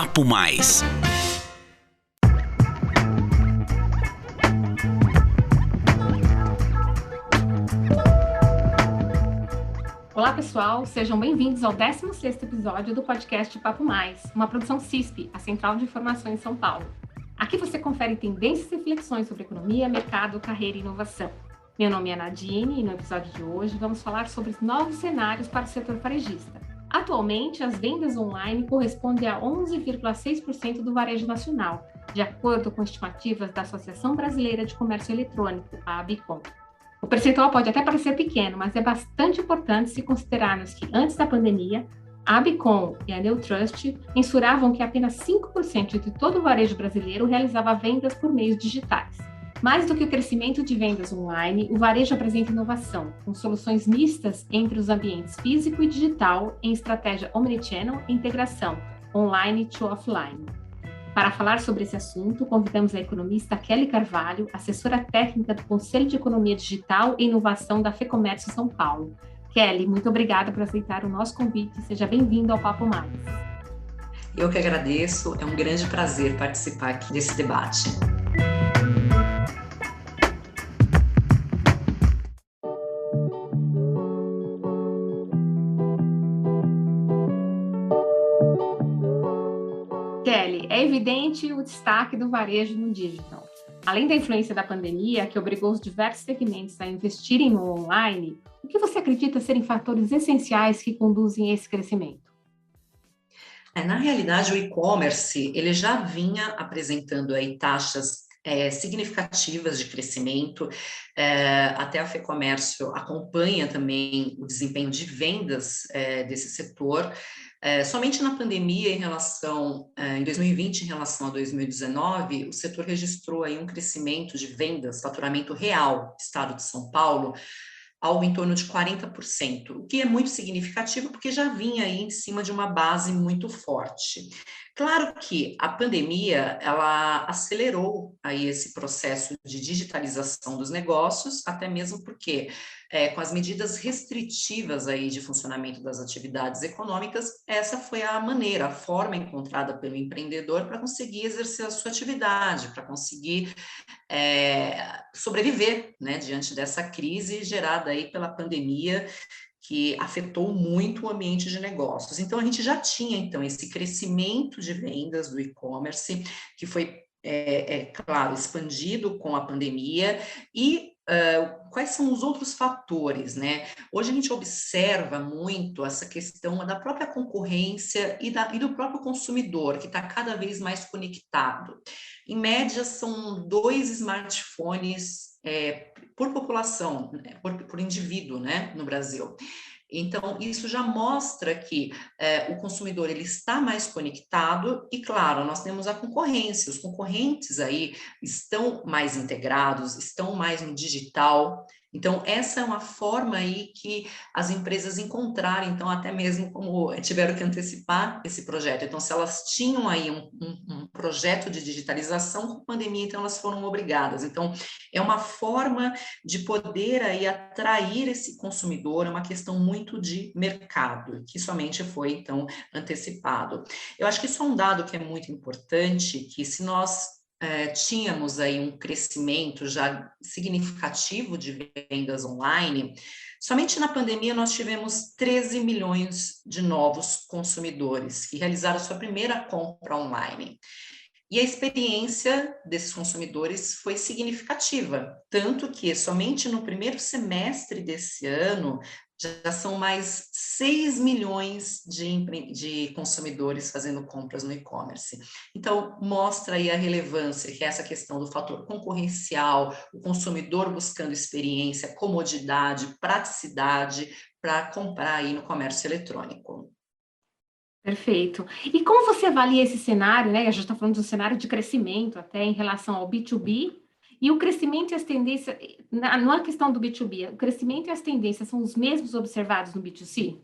Papo Mais. Olá pessoal, sejam bem-vindos ao 16º episódio do podcast Papo Mais, uma produção CISP, a Central de Informação em São Paulo. Aqui você confere tendências e reflexões sobre economia, mercado, carreira e inovação. Meu nome é Nadine e no episódio de hoje vamos falar sobre os novos cenários para o setor varejista. Atualmente, as vendas online correspondem a 11,6% do varejo nacional, de acordo com estimativas da Associação Brasileira de Comércio Eletrônico, a ABICOM. O percentual pode até parecer pequeno, mas é bastante importante se considerarmos que, antes da pandemia, a ABICOM e a Neotrust mensuravam que apenas 5% de todo o varejo brasileiro realizava vendas por meios digitais. Mais do que o crescimento de vendas online, o varejo apresenta inovação, com soluções mistas entre os ambientes físico e digital em estratégia omnichannel e integração online to offline. Para falar sobre esse assunto, convidamos a economista Kelly Carvalho, assessora técnica do Conselho de Economia Digital e Inovação da FEComércio São Paulo. Kelly, muito obrigada por aceitar o nosso convite. Seja bem-vindo ao Papo Mais. Eu que agradeço, é um grande prazer participar aqui desse debate. Kelly, é evidente o destaque do varejo no digital. Além da influência da pandemia, que obrigou os diversos segmentos a investirem no online, o que você acredita serem fatores essenciais que conduzem a esse crescimento? Na realidade, o e-commerce ele já vinha apresentando aí taxas significativas de crescimento, até a FEComércio acompanha também o desempenho de vendas desse setor. Somente na pandemia, em 2020, em relação a 2019, o setor registrou aí um crescimento de vendas, faturamento real do estado de São Paulo, algo em torno de 40%, o que é muito significativo porque já vinha aí em cima de uma base muito forte. Claro que a pandemia, ela acelerou aí esse processo de digitalização dos negócios, até mesmo porque com as medidas restritivas aí de funcionamento das atividades econômicas, essa foi a maneira, a forma encontrada pelo empreendedor para conseguir exercer a sua atividade, para conseguir sobreviver, né, diante dessa crise gerada aí pela pandemia, que afetou muito o ambiente de negócios. Então, a gente já tinha, então, esse crescimento de vendas do e-commerce, que foi, claro, expandido com a pandemia, e quais são os outros fatores, né? Hoje a gente observa muito essa questão da própria concorrência e do próprio consumidor, que está cada vez mais conectado. Em média, são 2 smartphones por população, né, por indivíduo, né, no Brasil. Então, isso já mostra que o consumidor ele está mais conectado e, claro, nós temos a concorrência. Os concorrentes aí estão mais integrados, estão mais no digital. Então, essa é uma forma aí que as empresas encontraram, então, até mesmo como tiveram que antecipar esse projeto. Então, se elas tinham aí um projeto de digitalização com a pandemia, então elas foram obrigadas. Então, é uma forma de poder aí atrair esse consumidor, é uma questão muito de mercado, que somente foi, então, antecipado. Eu acho que isso é um dado que é muito importante, que se nós tínhamos aí um crescimento já significativo de vendas online, somente na pandemia nós tivemos 13 milhões de novos consumidores que realizaram sua primeira compra online. E a experiência desses consumidores foi significativa, tanto que somente no primeiro semestre desse ano já são mais 6 milhões de consumidores fazendo compras no e-commerce. Então, mostra aí a relevância, que é essa questão do fator concorrencial, o consumidor buscando experiência, comodidade, praticidade para comprar aí no comércio eletrônico. Perfeito. E como você avalia esse cenário, né? A gente está falando de um cenário de crescimento até em relação ao B2B, e o crescimento e as tendências, não é questão do B2B, o crescimento e as tendências são os mesmos observados no B2C?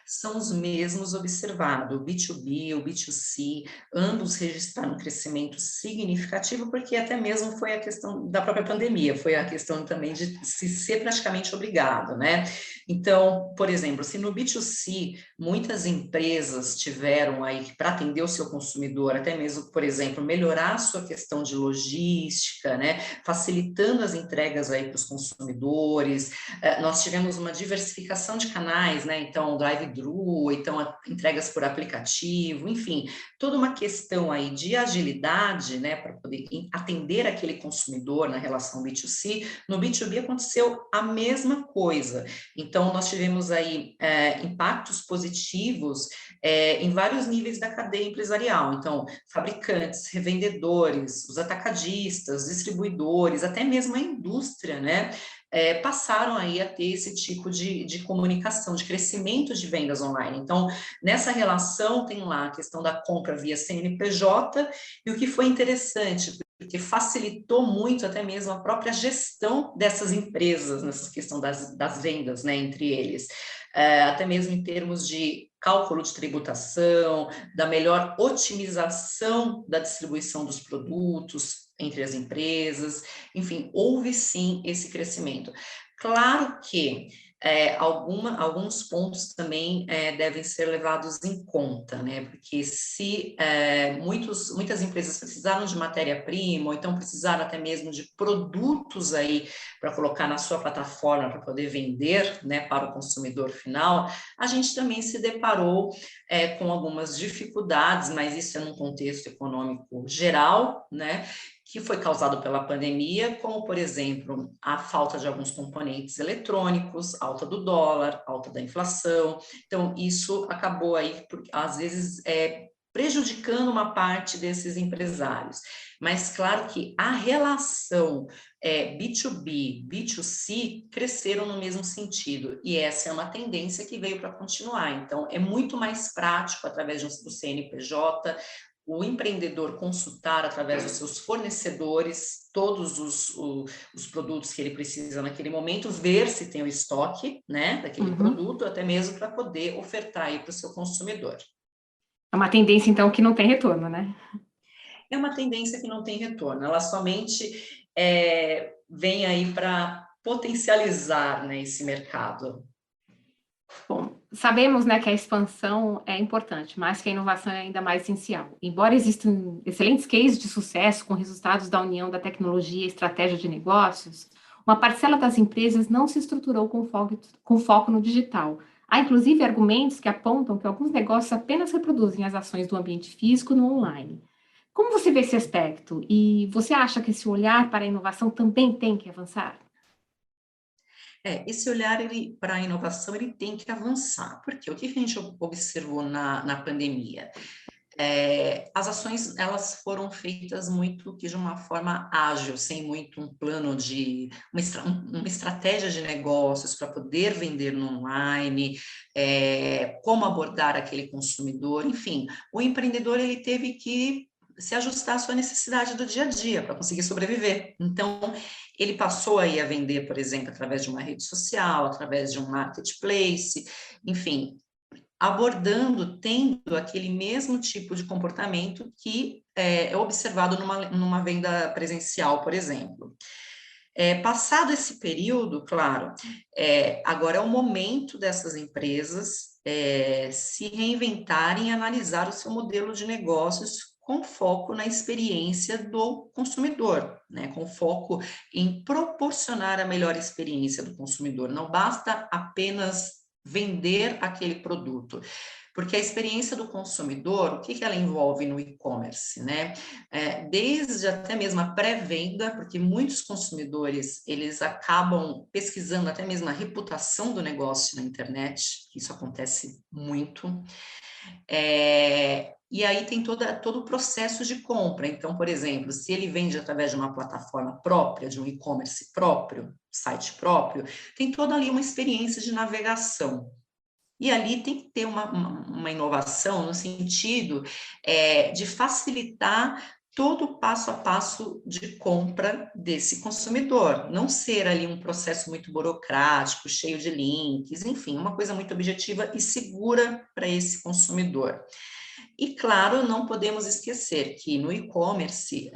são os mesmos observados. O B2B, o B2C, ambos registraram um crescimento significativo, porque até mesmo foi a questão da própria pandemia, foi a questão também de se ser praticamente obrigado, né? Então, por exemplo, se no B2C muitas empresas tiveram aí, para atender o seu consumidor, até mesmo, por exemplo, melhorar a sua questão de logística, né? Facilitando as entregas aí para os consumidores, nós tivemos uma diversificação de canais, né? Então, drive-thru, então entregas por aplicativo, enfim, toda uma questão aí de agilidade, né, para poder atender aquele consumidor na relação B2C. No B2B aconteceu a mesma coisa. Então, nós tivemos aí impactos positivos em vários níveis da cadeia empresarial. Então, fabricantes, revendedores, os atacadistas, distribuidores, até mesmo a indústria, né? Passaram aí a ter esse tipo de comunicação, de crescimento de vendas online. Então, nessa relação tem lá a questão da compra via CNPJ, e o que foi interessante, porque facilitou muito até mesmo a própria gestão dessas empresas, nessa questão das vendas, né, entre eles. Até mesmo em termos de cálculo de tributação, da melhor otimização da distribuição dos produtos entre as empresas, enfim, houve sim esse crescimento. Claro que alguns pontos também devem ser levados em conta, né? Porque se muitas empresas precisaram de matéria-prima, ou então precisaram até mesmo de produtos aí para colocar na sua plataforma para poder vender, né, para o consumidor final, a gente também se deparou com algumas dificuldades, mas isso é num contexto econômico geral, né? Que foi causado pela pandemia, como, por exemplo, a falta de alguns componentes eletrônicos, alta do dólar, alta da inflação. Então, isso acabou aí, às vezes, prejudicando uma parte desses empresários. Mas, claro que a relação B2B, B2C cresceram no mesmo sentido, e essa é uma tendência que veio para continuar. Então, é muito mais prático, através do CNPJ, o empreendedor consultar através dos seus fornecedores todos os produtos que ele precisa naquele momento, ver se tem o estoque, né, daquele produto, até mesmo para poder ofertar aí para o seu consumidor. É uma tendência, então, que não tem retorno, né? É uma tendência que não tem retorno, ela somente vem aí para potencializar, né, esse mercado. Bom, sabemos, né, que a expansão é importante, mas que a inovação é ainda mais essencial. Embora existam excelentes cases de sucesso com resultados da união da tecnologia e estratégia de negócios, uma parcela das empresas não se estruturou com foco no digital. Há, inclusive, argumentos que apontam que alguns negócios apenas reproduzem as ações do ambiente físico no online. Como você vê esse aspecto? E você acha que esse olhar para a inovação também tem que avançar? Esse olhar para a inovação ele tem que avançar, porque o que a gente observou na pandemia? As ações elas foram feitas muito que de uma forma ágil, sem muito um plano de uma estratégia de negócios para poder vender no online, como abordar aquele consumidor, enfim, o empreendedor ele teve que se ajustar à sua necessidade do dia a dia para conseguir sobreviver. Então, ele passou aí a vender, por exemplo, através de uma rede social, através de um marketplace, enfim, abordando, tendo aquele mesmo tipo de comportamento que é observado numa venda presencial, por exemplo. Passado esse período, claro, agora é o momento dessas empresas se reinventarem e analisar o seu modelo de negócios com foco na experiência do consumidor, né? Com foco em proporcionar a melhor experiência do consumidor. Não basta apenas vender aquele produto, porque a experiência do consumidor, o que ela envolve no e-commerce, né? Desde até mesmo a pré-venda, porque muitos consumidores, eles acabam pesquisando até mesmo a reputação do negócio na internet, isso acontece muito, e aí tem todo o processo de compra. Então, por exemplo, se ele vende através de uma plataforma própria, de um e-commerce próprio, site próprio, tem toda ali uma experiência de navegação. E ali tem que ter uma inovação no sentido de facilitar todo o passo a passo de compra desse consumidor, não ser ali um processo muito burocrático, cheio de links, enfim, uma coisa muito objetiva e segura para esse consumidor. E, claro, não podemos esquecer que no e-commerce,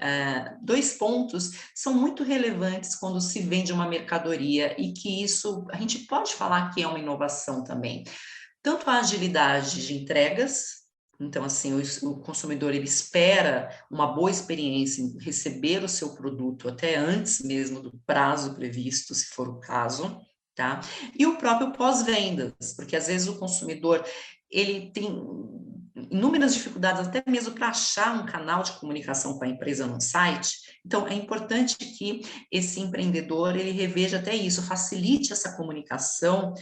dois pontos são muito relevantes quando se vende uma mercadoria e que isso, a gente pode falar que é uma inovação também. Tanto a agilidade de entregas, então, assim, o consumidor, ele espera uma boa experiência em receber o seu produto até antes mesmo do prazo previsto, se for o caso, tá? E o próprio pós-vendas, porque às vezes o consumidor, ele tem inúmeras dificuldades, até mesmo para achar um canal de comunicação com a empresa no site. Então, é importante que esse empreendedor, ele reveja até isso, facilite essa comunicação,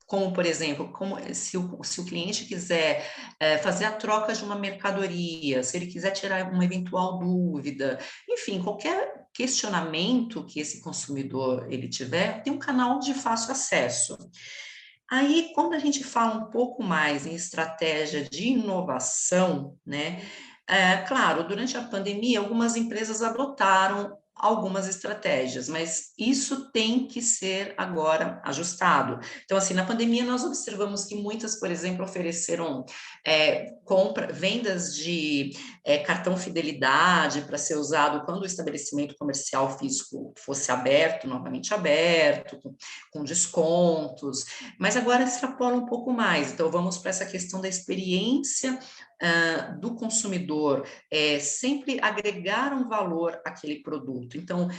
como, por exemplo, se o cliente quiser fazer a troca de uma mercadoria, se ele quiser tirar uma eventual dúvida, enfim, qualquer questionamento que esse consumidor ele tiver, tem um canal de fácil acesso. Aí, quando a gente fala um pouco mais em estratégia de inovação, né? Claro, durante a pandemia, algumas empresas adotaram algumas estratégias, mas isso tem que ser agora ajustado. Então, assim, na pandemia nós observamos que muitas, por exemplo, ofereceram vendas de cartão fidelidade para ser usado quando o estabelecimento comercial físico fosse aberto, novamente aberto, com descontos, mas agora extrapola um pouco mais. Então, vamos para essa questão da experiência do consumidor, sempre agregar um valor àquele produto. Então,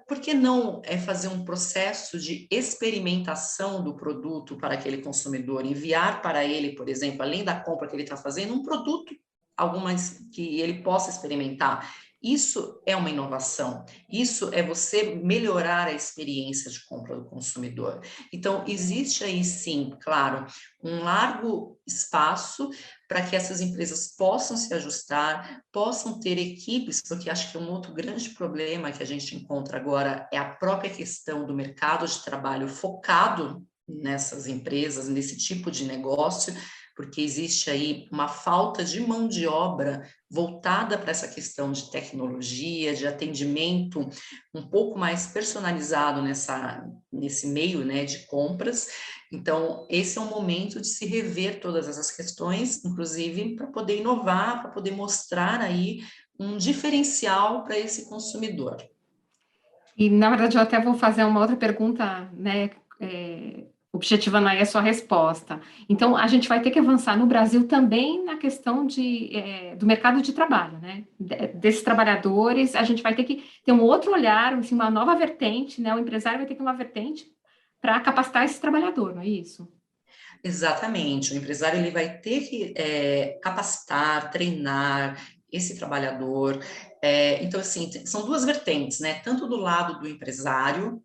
por que não fazer um processo de experimentação do produto para aquele consumidor, enviar para ele, por exemplo, além da compra que ele está fazendo, um produto, algumas que ele possa experimentar. Isso é uma inovação, isso é você melhorar a experiência de compra do consumidor. Então, existe aí sim, claro, um largo espaço para que essas empresas possam se ajustar, possam ter equipes, porque acho que um outro grande problema que a gente encontra agora é a própria questão do mercado de trabalho focado nessas empresas, nesse tipo de negócio, porque existe aí uma falta de mão de obra voltada para essa questão de tecnologia, de atendimento um pouco mais personalizado nesse meio, né, de compras. Então, esse é um momento de se rever todas essas questões, inclusive para poder inovar, para poder mostrar aí um diferencial para esse consumidor. E, na verdade, eu até vou fazer uma outra pergunta, né, objetivando aí a sua resposta. Então, a gente vai ter que avançar no Brasil também na questão do mercado de trabalho, né? Desses trabalhadores, a gente vai ter que ter um outro olhar, assim, uma nova vertente, né? O empresário vai ter que ter uma vertente para capacitar esse trabalhador, não é isso? Exatamente, o empresário ele vai ter que capacitar, treinar esse trabalhador. Então, assim, são duas vertentes, né? Tanto do lado do empresário,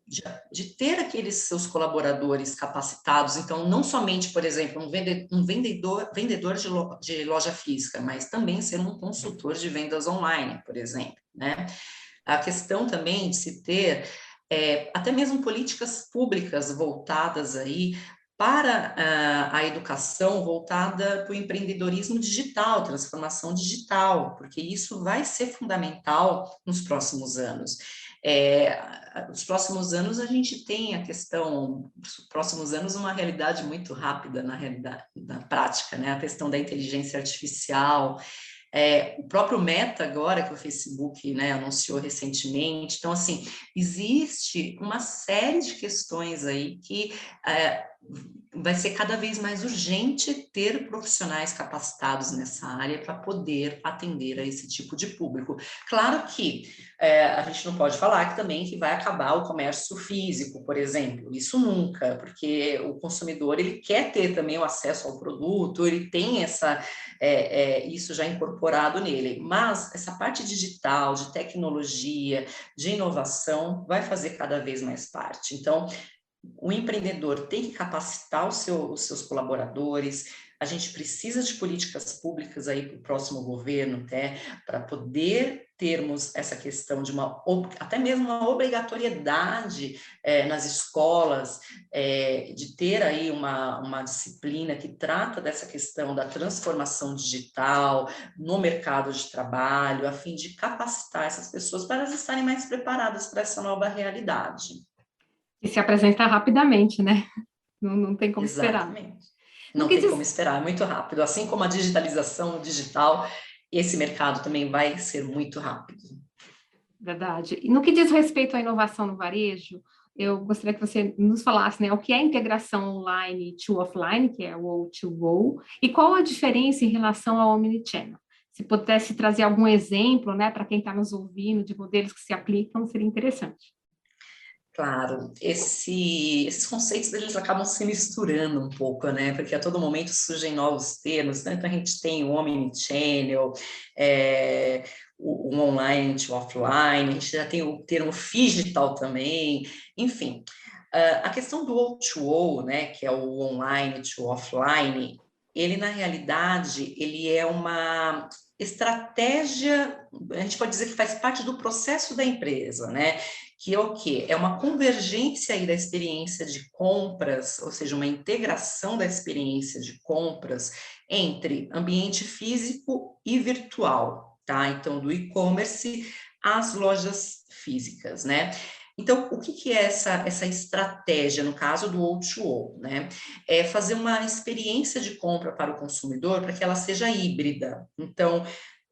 de ter aqueles seus colaboradores capacitados, então, não somente, por exemplo, um vendedor de loja física, mas também ser um consultor de vendas online, por exemplo, né? A questão também de se ter até mesmo políticas públicas voltadas aí para a educação, voltada para o empreendedorismo digital, transformação digital, porque isso vai ser fundamental nos próximos anos. Nos próximos anos a gente tem a questão, nos próximos anos uma realidade muito rápida na realidade, na prática, né? A questão da inteligência artificial, o próprio Meta agora, que o Facebook, né, anunciou recentemente. Então, assim, existe uma série de questões aí que vai ser cada vez mais urgente ter profissionais capacitados nessa área para poder atender a esse tipo de público. Claro que a gente não pode falar que vai acabar o comércio físico, por exemplo, isso nunca, porque o consumidor ele quer ter também o acesso ao produto, ele tem isso já incorporado nele, mas essa parte digital, de tecnologia, de inovação, vai fazer cada vez mais parte. Então, o empreendedor tem que capacitar os seus colaboradores, a gente precisa de políticas públicas aí para o próximo governo, até, para poder termos essa questão de até mesmo uma obrigatoriedade nas escolas, de ter aí uma disciplina que trata dessa questão da transformação digital no mercado de trabalho, a fim de capacitar essas pessoas para elas estarem mais preparadas para essa nova realidade. E se apresenta rapidamente, né? Não tem como esperar. Exatamente. Não tem como esperar, é muito rápido. Assim como a digitalização digital, esse mercado também vai ser muito rápido. Verdade. E no que diz respeito à inovação no varejo, eu gostaria que você nos falasse, né, o que é integração online to offline, que é o O2O, e qual a diferença em relação ao omnichannel. Se pudesse trazer algum exemplo, né, para quem está nos ouvindo, de modelos que se aplicam, seria interessante. Claro, esses conceitos eles acabam se misturando um pouco, né? Porque a todo momento surgem novos termos, né? Então a gente tem o omnichannel, o online to offline, a gente já tem o termo phygital também, enfim. A questão do O2O, né, que é o online to offline, ele na realidade, ele é uma estratégia, a gente pode dizer que faz parte do processo da empresa, né? Que é o quê? É uma convergência aí da experiência de compras, ou seja, uma integração da experiência de compras entre ambiente físico e virtual, tá? Então, do e-commerce às lojas físicas, né? Então, o que é essa estratégia, no caso do O2O, né? É fazer uma experiência de compra para o consumidor para que ela seja híbrida. Então,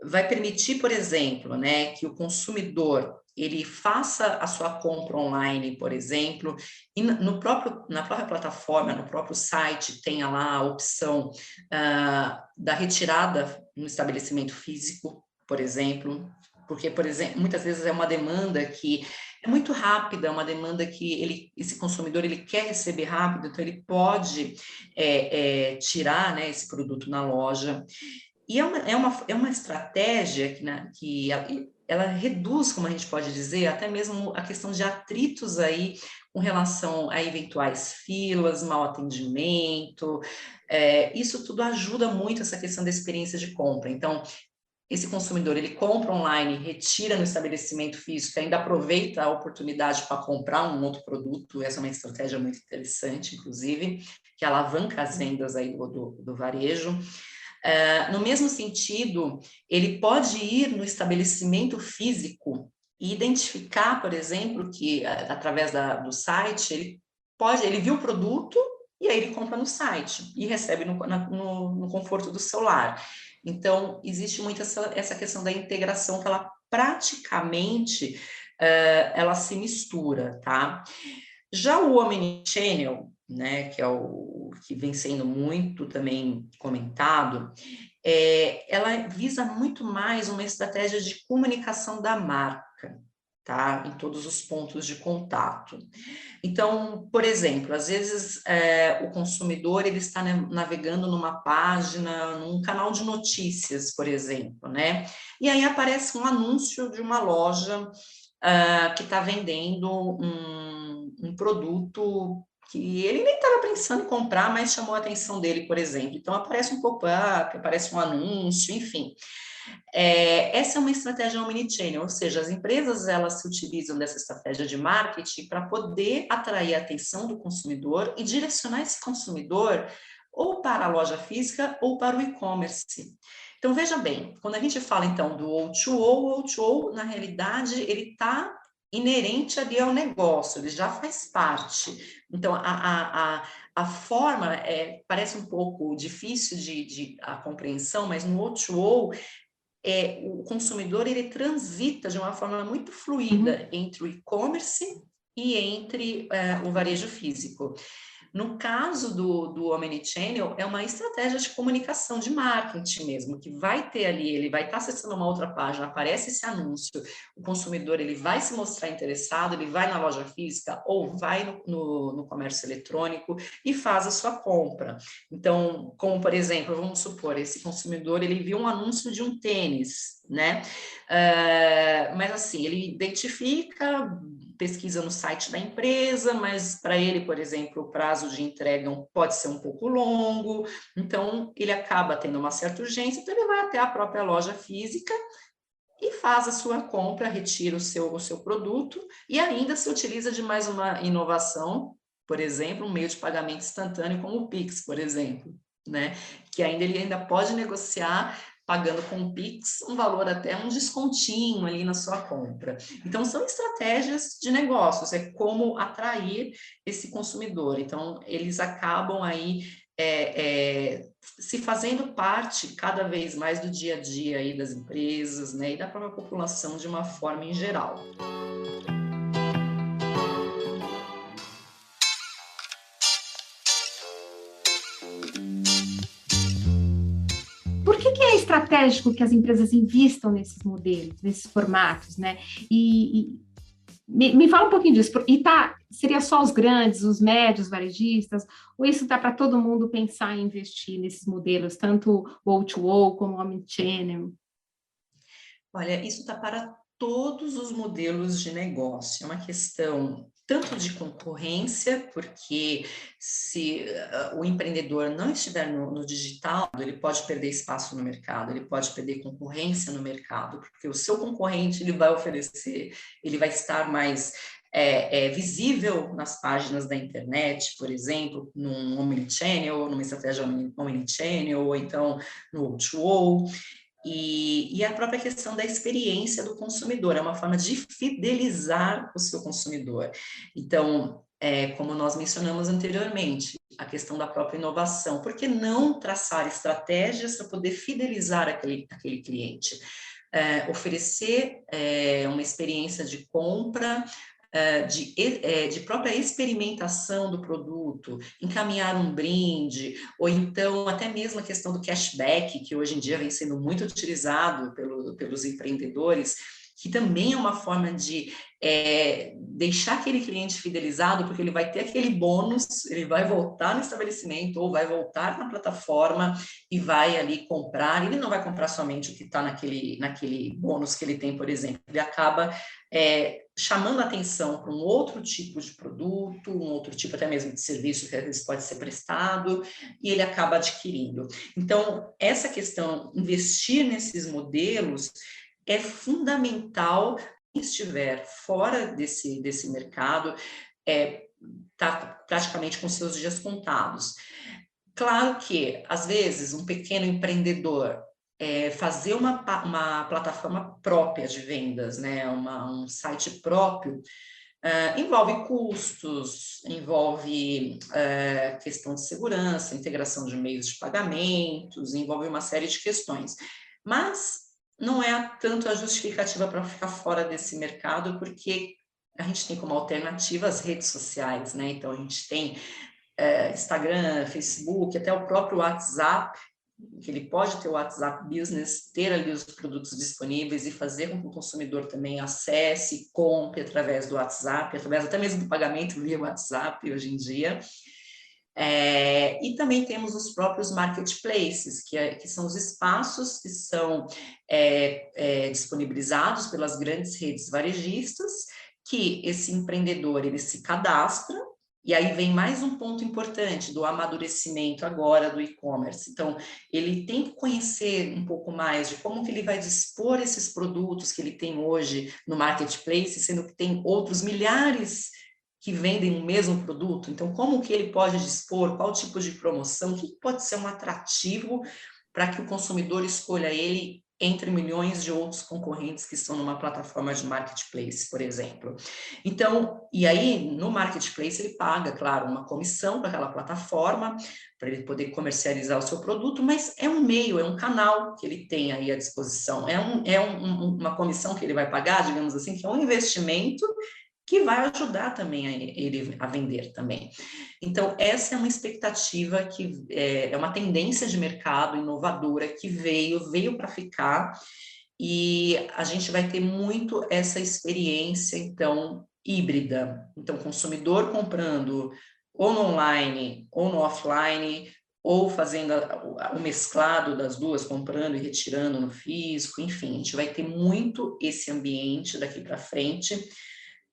vai permitir, por exemplo, né, que o consumidor ele faça a sua compra online, por exemplo, e na própria plataforma, no próprio site, tenha lá a opção da retirada no estabelecimento físico, por exemplo, porque, por exemplo, muitas vezes é uma demanda que é muito rápida, é uma demanda que esse consumidor ele quer receber rápido, então ele pode tirar, né, esse produto na loja. E é uma estratégia que ela reduz, como a gente pode dizer, até mesmo a questão de atritos aí com relação a eventuais filas, mau atendimento. Isso tudo ajuda muito essa questão da experiência de compra. Então, esse consumidor, ele compra online, retira no estabelecimento físico, ainda aproveita a oportunidade para comprar um outro produto. Essa é uma estratégia muito interessante, inclusive, que alavanca as vendas aí do varejo. No mesmo sentido, ele pode ir no estabelecimento físico e identificar, por exemplo, que através do site, ele viu o produto e aí ele compra no site e recebe no conforto do celular. Então, existe muito essa questão da integração que ela praticamente ela se mistura, tá? Já o Omnichannel, né, que é o que vem sendo muito também comentado, ela visa muito mais uma estratégia de comunicação da marca, tá? Em todos os pontos de contato. Então, por exemplo, às vezes o consumidor ele está navegando numa página, num canal de notícias, por exemplo, né? E aí aparece um anúncio de uma loja que está vendendo um produto que ele nem estava pensando em comprar, mas chamou a atenção dele, por exemplo. Então, aparece um pop-up, aparece um anúncio, enfim. Essa é uma estratégia omnichannel, ou seja, as empresas elas se utilizam dessa estratégia de marketing para poder atrair a atenção do consumidor e direcionar esse consumidor ou para a loja física ou para o e-commerce. Então, veja bem, quando a gente fala, então, do O2O, o O2O, na realidade, ele está inerente ali ao negócio, ele já faz parte. Então, a forma parece um pouco difícil de a compreensão, mas no O2O, o consumidor ele transita de uma forma muito fluida entre o e-commerce e entre o varejo físico. No caso do Omnichannel, é uma estratégia de comunicação de marketing mesmo, que vai ter ali, ele vai estar acessando uma outra página, aparece esse anúncio, o consumidor ele vai se mostrar interessado, ele vai na loja física ou vai no comércio eletrônico e faz a sua compra. Então, como por exemplo, vamos supor, esse consumidor ele viu um anúncio de um tênis, né? Mas assim, ele identifica pesquisa no site da empresa, mas para ele, por exemplo, o prazo de entrega pode ser um pouco longo, então ele acaba tendo uma certa urgência, então ele vai até a própria loja física e faz a sua compra, retira o seu produto e ainda se utiliza de mais uma inovação, por exemplo, um meio de pagamento instantâneo como o Pix, por exemplo, né? Que ainda ele ainda pode negociar pagando com o Pix um valor até um descontinho ali na sua compra. Então, são estratégias de negócios, é como atrair esse consumidor. Então, eles acabam aí se fazendo parte cada vez mais do dia a dia aí das empresas, né, e da própria população de uma forma em geral. Por que é estratégico que as empresas investam nesses modelos, nesses formatos, né? Me fala um pouquinho disso. Seria só os grandes, os médios varejistas, ou isso dá para todo mundo pensar em investir nesses modelos, tanto O2O como Omnichannel? Olha, isso está para todos os modelos de negócio. É uma questão tanto de concorrência, porque se o empreendedor não estiver no digital, ele pode perder espaço no mercado, ele pode perder concorrência no mercado, porque o seu concorrente ele vai oferecer, ele vai estar mais visível nas páginas da internet, por exemplo, num omnichannel, numa estratégia omnichannel, ou então no O2O. E a própria questão da experiência do consumidor, é uma forma de fidelizar o seu consumidor. Então, como nós mencionamos anteriormente, a questão da própria inovação, por que não traçar estratégias para poder fidelizar aquele cliente? Oferecer uma experiência de compra, de própria experimentação do produto, encaminhar um brinde, ou então até mesmo a questão do cashback, que hoje em dia vem sendo muito utilizado pelos empreendedores, que também é uma forma de deixar aquele cliente fidelizado, porque ele vai ter aquele bônus, ele vai voltar no estabelecimento ou vai voltar na plataforma e vai ali comprar. Ele não vai comprar somente o que está naquele bônus que ele tem, por exemplo, ele acaba chamando a atenção para um outro tipo de produto, um outro tipo até mesmo de serviço que às vezes pode ser prestado, e ele acaba adquirindo. Então, essa questão, investir nesses modelos é fundamental. Quem estiver fora desse mercado está praticamente com seus dias contados. Claro que, às vezes, um pequeno empreendedor fazer uma plataforma própria de vendas, né, um site próprio, envolve custos, envolve questão de segurança, integração de meios de pagamentos, envolve uma série de questões. Mas não é tanto a justificativa para ficar fora desse mercado, porque a gente tem como alternativa as redes sociais, né? Então, a gente tem Instagram, Facebook, até o próprio WhatsApp, que ele pode ter o WhatsApp Business, ter ali os produtos disponíveis e fazer com que o consumidor também acesse, compre através do WhatsApp, através até mesmo do pagamento via WhatsApp hoje em dia. E também temos os próprios marketplaces, que são os espaços que são disponibilizados pelas grandes redes varejistas, que esse empreendedor ele se cadastra. E aí vem mais um ponto importante do amadurecimento agora do e-commerce. Então, ele tem que conhecer um pouco mais de como que ele vai dispor esses produtos que ele tem hoje no marketplace, sendo que tem outros milhares que vendem o mesmo produto. Então, como que ele pode dispor, qual tipo de promoção, o que pode ser um atrativo para que o consumidor escolha ele entre milhões de outros concorrentes que estão numa plataforma de marketplace, por exemplo. Então, e aí, no marketplace, ele paga, claro, uma comissão para aquela plataforma, para ele poder comercializar o seu produto, mas é um meio, é um canal que ele tem aí à disposição, uma comissão que ele vai pagar, digamos assim, que é um investimento que vai ajudar também ele a vender também. Então, essa é uma expectativa que é uma tendência de mercado inovadora que veio para ficar, e a gente vai ter muito essa experiência, então, híbrida. Então, consumidor comprando ou no online ou no offline, ou fazendo o mesclado das duas, comprando e retirando no físico, enfim, a gente vai ter muito esse ambiente daqui para frente,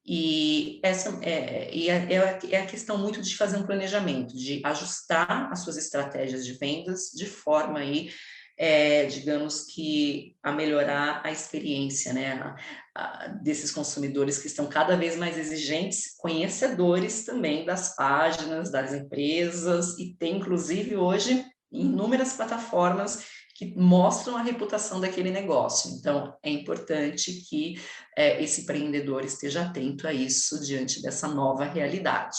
E essa é a questão muito de fazer um planejamento, de ajustar as suas estratégias de vendas de forma aí, digamos que a melhorar a experiência, né, desses consumidores que estão cada vez mais exigentes, conhecedores também das páginas, das empresas, e tem inclusive hoje inúmeras plataformas que mostram a reputação daquele negócio. Então, é importante que esse empreendedor esteja atento a isso diante dessa nova realidade.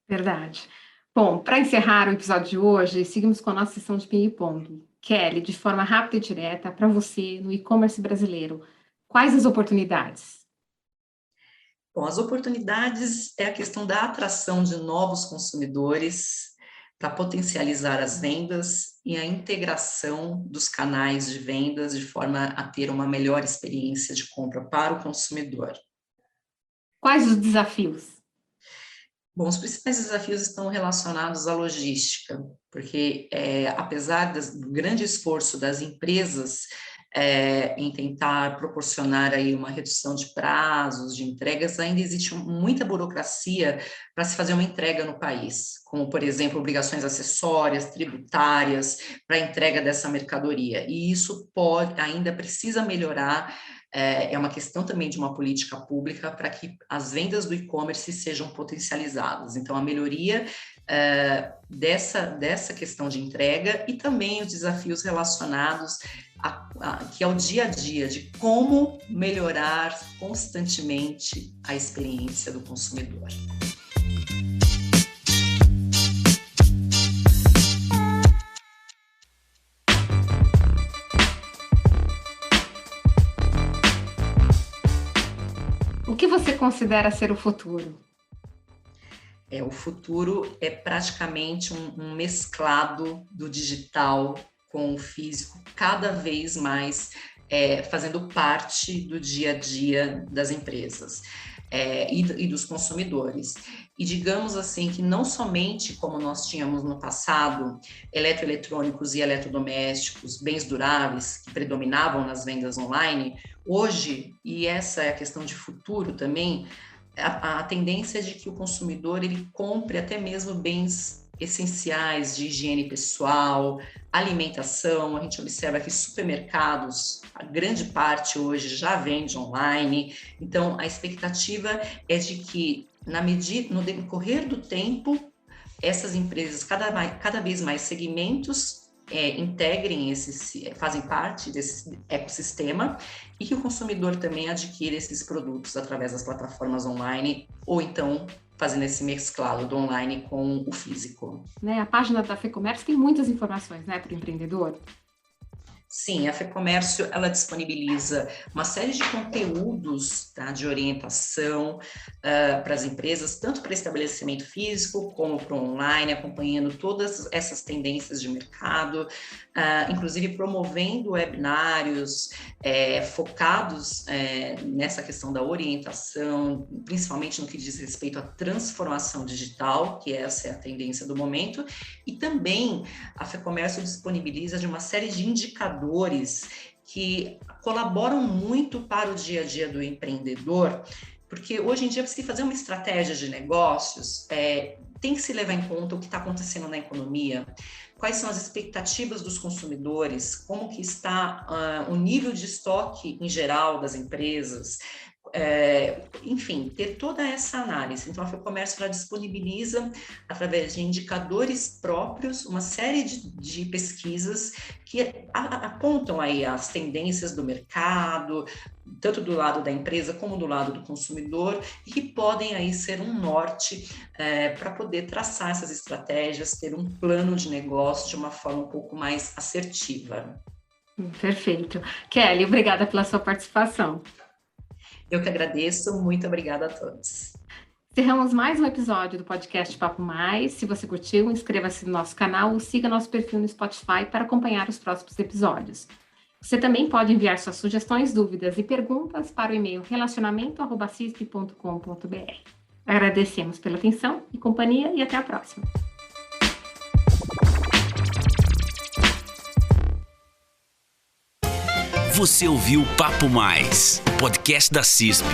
Verdade. Bom, para encerrar o episódio de hoje, seguimos com a nossa sessão de ping-pong. Kelly, de forma rápida e direta, para você, no e-commerce brasileiro, quais as oportunidades? Bom, as oportunidades é a questão da atração de novos consumidores para potencializar as vendas e a integração dos canais de vendas de forma a ter uma melhor experiência de compra para o consumidor. Quais os desafios? Bom, os principais desafios estão relacionados à logística, porque apesar do grande esforço das empresas em tentar proporcionar aí uma redução de prazos, de entregas, ainda existe muita burocracia para se fazer uma entrega no país, como, por exemplo, obrigações acessórias, tributárias, para a entrega dessa mercadoria. E isso ainda precisa melhorar. É uma questão também de uma política pública para que as vendas do e-commerce sejam potencializadas. Então, a melhoria dessa questão de entrega e também os desafios relacionados que é o dia a dia, de como melhorar constantemente a experiência do consumidor. O que você considera ser o futuro? O futuro é praticamente um mesclado do digital com o físico, cada vez mais fazendo parte do dia a dia das empresas e dos consumidores. E digamos assim que não somente como nós tínhamos no passado, eletroeletrônicos e eletrodomésticos, bens duráveis que predominavam nas vendas online, hoje, e essa é a questão de futuro também, a tendência é de que o consumidor ele compre até mesmo bens essenciais de higiene pessoal, alimentação. A gente observa que supermercados, a grande parte hoje já vende online. Então, a expectativa é de que, no decorrer do tempo, essas empresas, cada vez mais segmentos, fazem parte desse ecossistema e que o consumidor também adquire esses produtos através das plataformas online ou então fazendo esse mesclado do online com o físico. A página da FEComércio tem muitas informações, para o empreendedor. Sim, a FEComércio, ela disponibiliza uma série de conteúdos, tá, de orientação para as empresas, tanto para estabelecimento físico como para o online, acompanhando todas essas tendências de mercado, inclusive promovendo webinários focados nessa questão da orientação, principalmente no que diz respeito à transformação digital, que essa é a tendência do momento, e também a FEComércio disponibiliza de uma série de indicadores que colaboram muito para o dia a dia do empreendedor, porque hoje em dia, para se fazer uma estratégia de negócios, tem que se levar em conta o que está acontecendo na economia, quais são as expectativas dos consumidores, como que está o nível de estoque em geral das empresas, enfim, ter toda essa análise. Então, a FEComércio ela disponibiliza, através de indicadores próprios, uma série de pesquisas que apontam aí as tendências do mercado, tanto do lado da empresa como do lado do consumidor, e que podem aí ser um norte para poder traçar essas estratégias, ter um plano de negócio de uma forma um pouco mais assertiva. Perfeito. Kelly, obrigada pela sua participação. Eu que agradeço, muito obrigada a todos. Encerramos mais um episódio do podcast Papo Mais. Se você curtiu, inscreva-se no nosso canal ou siga nosso perfil no Spotify para acompanhar os próximos episódios. Você também pode enviar suas sugestões, dúvidas e perguntas para o e-mail relacionamento@cisp.com.br. Agradecemos pela atenção e companhia e até a próxima. Você ouviu Papo Mais, podcast da CISP.